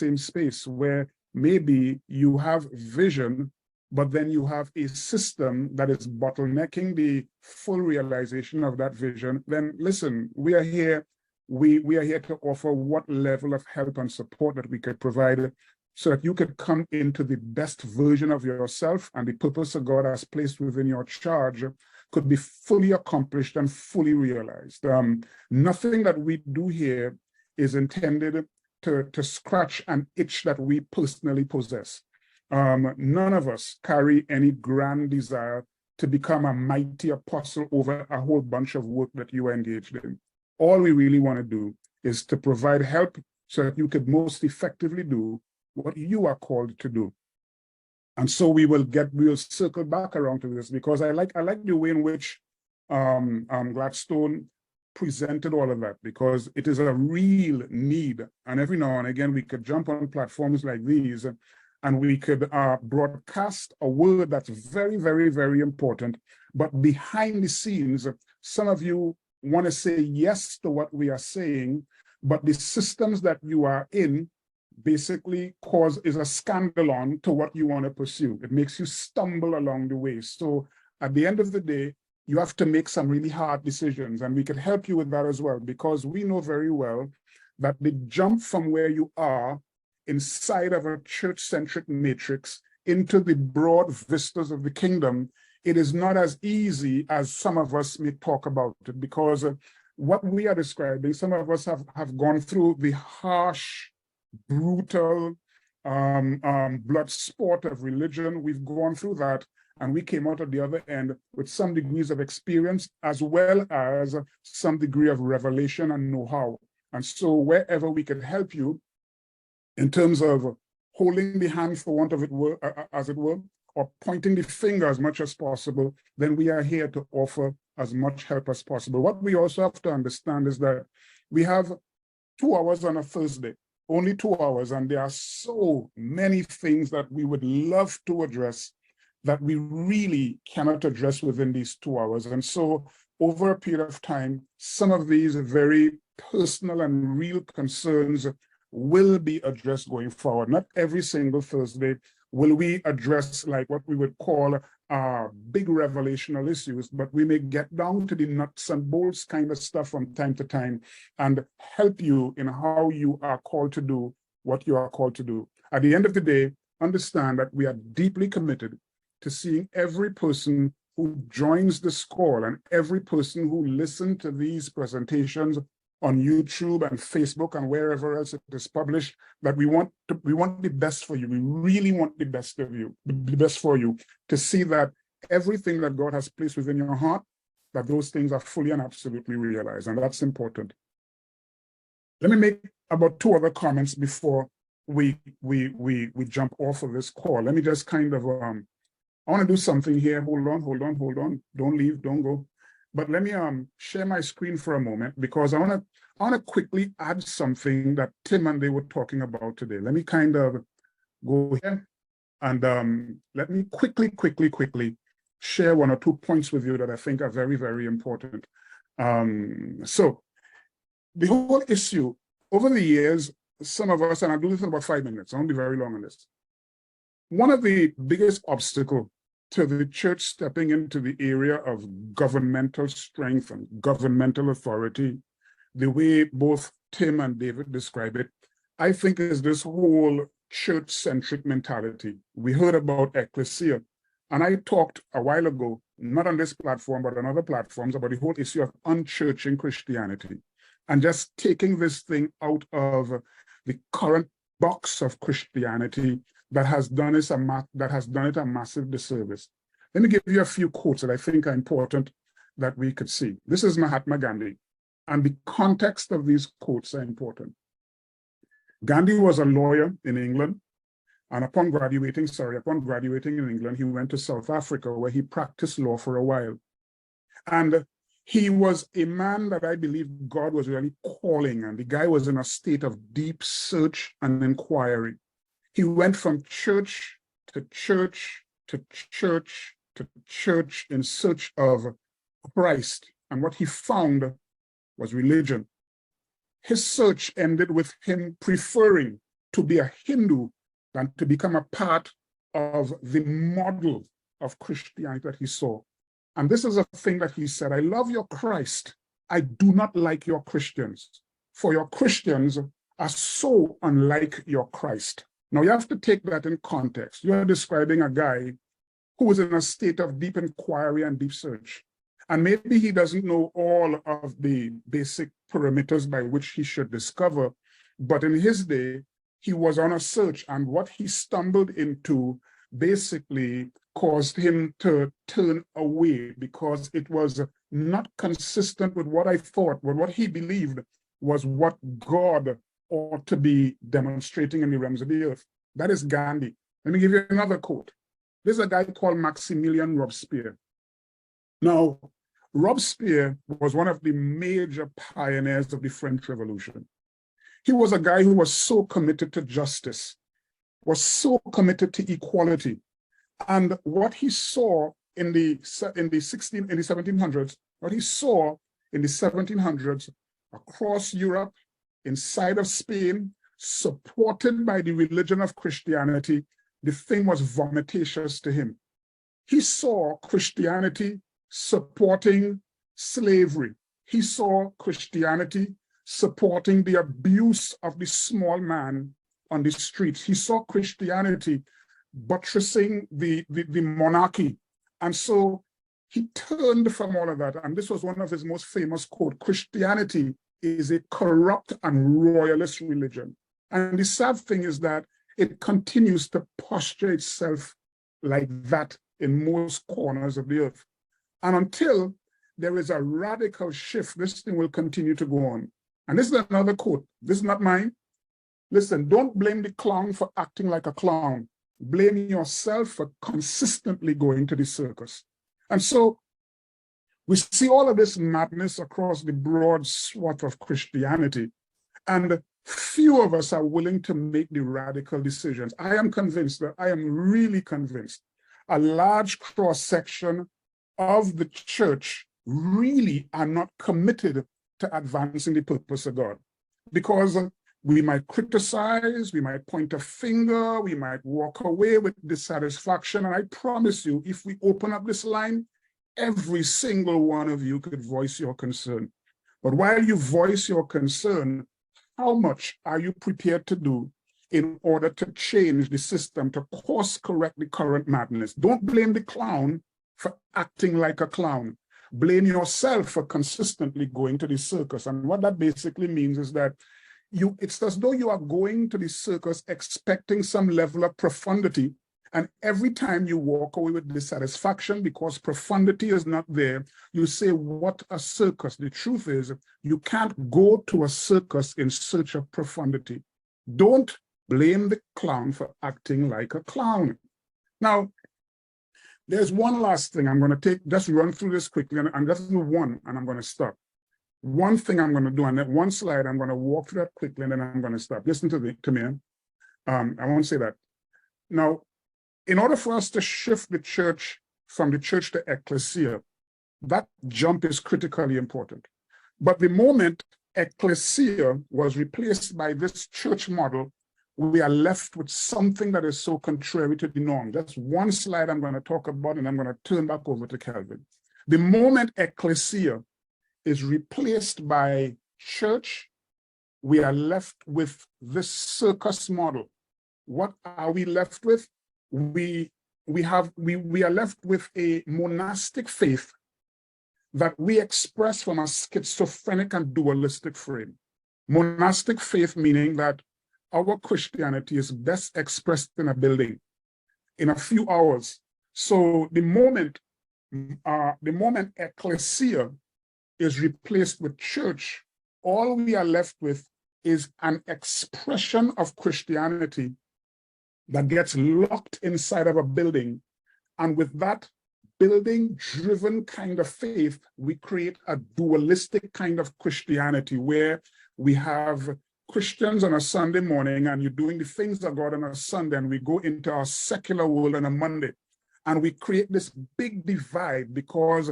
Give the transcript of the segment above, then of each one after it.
same space where maybe you have vision, but then you have a system that is bottlenecking the full realization of that vision, then listen, we are here. We are here to offer what level of help and support that we could provide so that you could come into the best version of yourself, and the purpose that God has placed within your charge could be fully accomplished and fully realized. Nothing that we do here is intended to scratch an itch that we personally possess. None of us carry any grand desire to become a mighty apostle over a whole bunch of work that you are engaged in. All we really want to do is to provide help so that you could most effectively do what you are called to do. And so we'll circle back around to this, because I like the way in which Gladstone presented all of that, because it is a real need. And every now and again, we could jump on platforms like these and we could broadcast a word that's very, very, very important. But behind the scenes, some of you want to say yes to what we are saying, but the systems that you are in basically is a scandalon to what you want to pursue. It makes you stumble along the way. So at the end of the day, you have to make some really hard decisions, and we can help you with that as well, because we know very well that the jump from where you are inside of a church-centric matrix into the broad vistas of the kingdom, it is not as easy as some of us may talk about it, because what we are describing, some of us have gone through the harsh, brutal blood sport of religion. We've gone through that, and we came out at the other end with some degrees of experience as well as some degree of revelation and know-how. And so wherever we can help you in terms of holding the hand, for want of it were, as it were, or pointing the finger as much as possible, then we are here to offer as much help as possible. What we also have to understand is that we have 2 hours on a Thursday, only 2 hours, and there are so many things that we would love to address that we really cannot address within these 2 hours. And so over a period of time, some of these very personal and real concerns will be addressed going forward. Not every single Thursday will we address like what we would call big revelational issues, but we may get down to the nuts and bolts kind of stuff from time to time and help you in how you are called to do what you are called to do. At the end of the day, understand that we are deeply committed to seeing every person who joins this call and every person who listens to these presentations on YouTube and Facebook and wherever else it is published, that we want the best for you. We really want the best of you, the best for you, to see that everything that God has placed within your heart, that those things are fully and absolutely realized, and that's important. Let me make about 2 other comments before we jump off of this call. Let me just kind of I want to do something here. Hold on. Don't leave, don't go. But let me share my screen for a moment, because I want to quickly add something that Tim and they were talking about today. Let me kind of go here and let me quickly share 1 or 2 points with you that I think are very, very important. So the whole issue over the years, some of us, and I'll do this in about 5 minutes, I won't be very long on this. One of the biggest obstacles to the church stepping into the area of governmental strength and governmental authority, the way both Tim and David describe it, I think is this whole church-centric mentality. We heard about ecclesia, and I talked a while ago, not on this platform, but on other platforms, about the whole issue of unchurching Christianity and just taking this thing out of the current box of Christianity that has done it a massive disservice. Let me give you a few quotes that I think are important that we could see. This is Mahatma Gandhi, and the context of these quotes are important. Gandhi was a lawyer in England, and upon graduating in England, he went to South Africa, where he practiced law for a while. And he was a man that I believe God was really calling, and the guy was in a state of deep search and inquiry. He went from church to church to church to church in search of Christ, and what he found was religion. His search ended with him preferring to be a Hindu than to become a part of the model of Christianity that he saw. And this is a thing that he said, I love your Christ. I do not like your Christians, for your Christians are so unlike your Christ. Now you have to take that in context. You are describing a guy who was in a state of deep inquiry and deep search. And maybe he doesn't know all of the basic parameters by which he should discover, but in his day, he was on a search, and what he stumbled into basically caused him to turn away because it was not consistent with what I thought, with what he believed was what God ought to be demonstrating in the realms of the earth. That is Gandhi. Let me give you another quote. There's a guy called Maximilian Robespierre. Now, Robespierre was one of the major pioneers of the French Revolution. He was a guy who was so committed to justice, was so committed to equality. And what he saw in the 1700s, what he saw in the 1700s across Europe, inside of Spain, supported by the religion of Christianity, the thing was vomitacious to him. He saw Christianity supporting slavery. He saw Christianity supporting the abuse of the small man on the streets. He saw Christianity buttressing the monarchy. And so he turned from all of that. And this was one of his most famous quotes: Christianity is a corrupt and royalist religion. And the sad thing is that it continues to posture itself like that in most corners of the earth. And until there is a radical shift, this thing will continue to go on. And this is another quote. This is not mine. Listen, don't blame the clown for acting like a clown. Blame yourself for consistently going to the circus. And so we see all of this madness across the broad swath of Christianity. And few of us are willing to make the radical decisions. I am convinced that I am really convinced a large cross-section of the church really are not committed to advancing the purpose of God. Because we might criticize, we might point a finger, we might walk away with dissatisfaction. And I promise you, if we open up this line, every single one of you could voice your concern. But while you voice your concern, how much are you prepared to do in order to change the system, to course correct the current madness? Don't blame the clown for acting like a clown. Blame yourself for consistently going to the circus. And what that basically means is that it's as though you are going to the circus expecting some level of profundity. And every time you walk away with dissatisfaction because profundity is not there, you say, what a circus. The truth is, you can't go to a circus in search of profundity. Don't blame the clown for acting like a clown. Now, there's one last thing I'm going to just run through this quickly, and just do one, and I'm going to stop. One thing I'm going to do, and then one slide, I'm going to walk through that quickly, and then I'm going to stop. Listen to me. I won't say that. Now, in order for us to shift the church from the church to ecclesia, that jump is critically important. But the moment ecclesia was replaced by this church model, we are left with something that is so contrary to the norm. That's one slide I'm going to talk about, and I'm going to turn back over to Calvin. The moment ecclesia is replaced by church, we are left with this circus model. What are we left with? We are left with a monastic faith that we express from a schizophrenic and dualistic frame. Monastic faith meaning that our Christianity is best expressed in a building, in a few hours. So the moment ecclesia is replaced with church, all we are left with is an expression of Christianity that gets locked inside of a building. And with that building-driven kind of faith, we create a dualistic kind of Christianity where we have Christians on a Sunday morning and you're doing the things of God on a Sunday, and we go into our secular world on a Monday. And we create this big divide because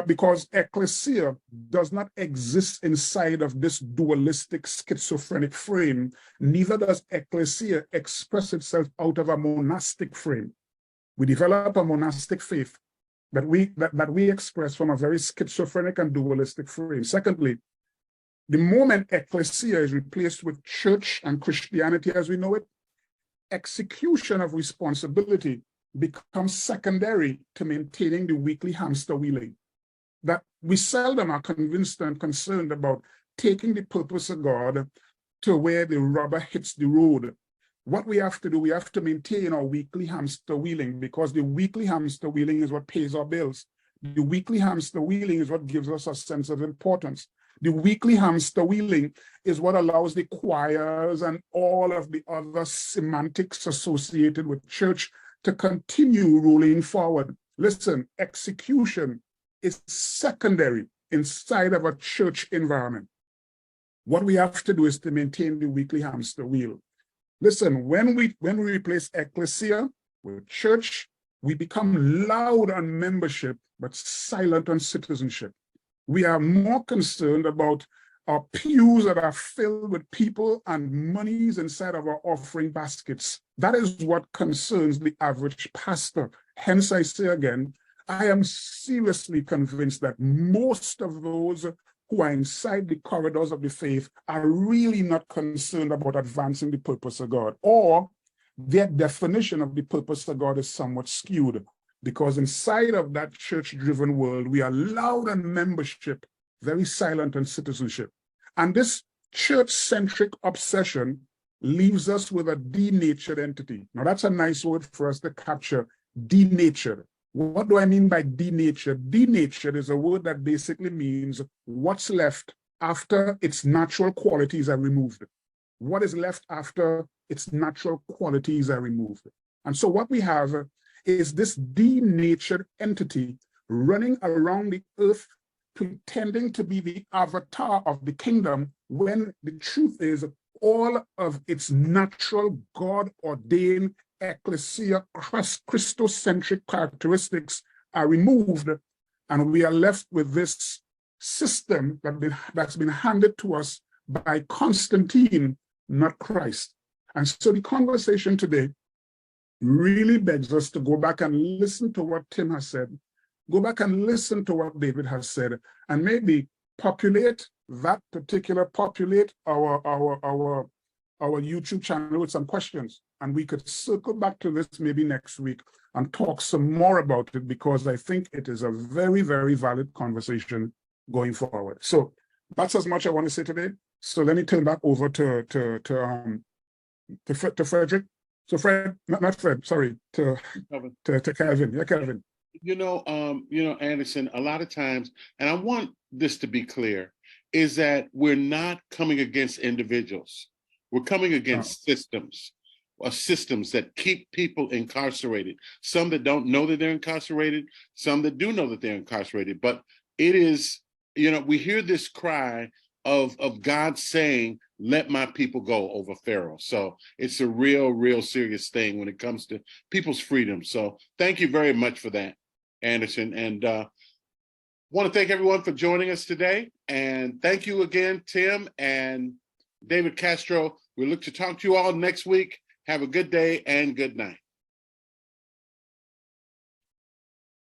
because ecclesia does not exist inside of this dualistic schizophrenic frame, neither does ecclesia express itself out of a monastic frame. We develop a monastic faith that we express from a very schizophrenic and dualistic frame. Secondly, the moment ecclesia is replaced with church and Christianity as we know it, execution of responsibility becomes secondary to maintaining the weekly hamster wheeling. That we seldom are convinced and concerned about taking the purpose of God to where the rubber hits the road. What we have to do, we have to maintain our weekly hamster wheeling, because the weekly hamster wheeling is what pays our bills. The weekly hamster wheeling is what gives us a sense of importance. The weekly hamster wheeling is what allows the choirs and all of the other semantics associated with church to continue rolling forward. Listen, execution is secondary inside of a church environment. What we have to do is to maintain the weekly hamster wheel. Listen, when we replace ecclesia with church, we become loud on membership, but silent on citizenship. We are more concerned about our pews that are filled with people and monies inside of our offering baskets. That is what concerns the average pastor. Hence, I say again, I am seriously convinced that most of those who are inside the corridors of the faith are really not concerned about advancing the purpose of God, or their definition of the purpose of God is somewhat skewed, because inside of that church-driven world, we are loud on membership, very silent on citizenship. And this church-centric obsession leaves us with a denatured entity. Now, that's a nice word for us to capture, denatured. What do I mean by denatured? Denatured is a word that basically means what's left after its natural qualities are removed. What is left after its natural qualities are removed? And so what we have is this denatured entity running around the earth, pretending to be the avatar of the kingdom, when the truth is all of its natural God-ordained ecclesia Christocentric characteristics are removed, and we are left with this system that's been handed to us by Constantine, not Christ. And so the conversation today really begs us to go back and listen to what Tim has said, go back and listen to what David has said, and maybe populate our YouTube channel with some questions. And we could circle back to this maybe next week and talk some more about it, because I think it is a very, very valid conversation going forward. So that's as much I want to say today. So let me turn back over to Frederick. So Fred, not Fred, sorry, to Kelvin. Yeah, Kelvin. Anderson, a lot of times, and I want this to be clear, is that we're not coming against individuals. We're coming against systems that keep people incarcerated. Some that don't know that they're incarcerated, some that do know that they're incarcerated. But it is, we hear this cry of God saying, let my people go over Pharaoh. So it's a real, real serious thing when it comes to people's freedom. So thank you very much for that, Anderson. And want to thank everyone for joining us today. And thank you again, Tim and David Castro. We look to talk to you all next week. Have a good day and good night.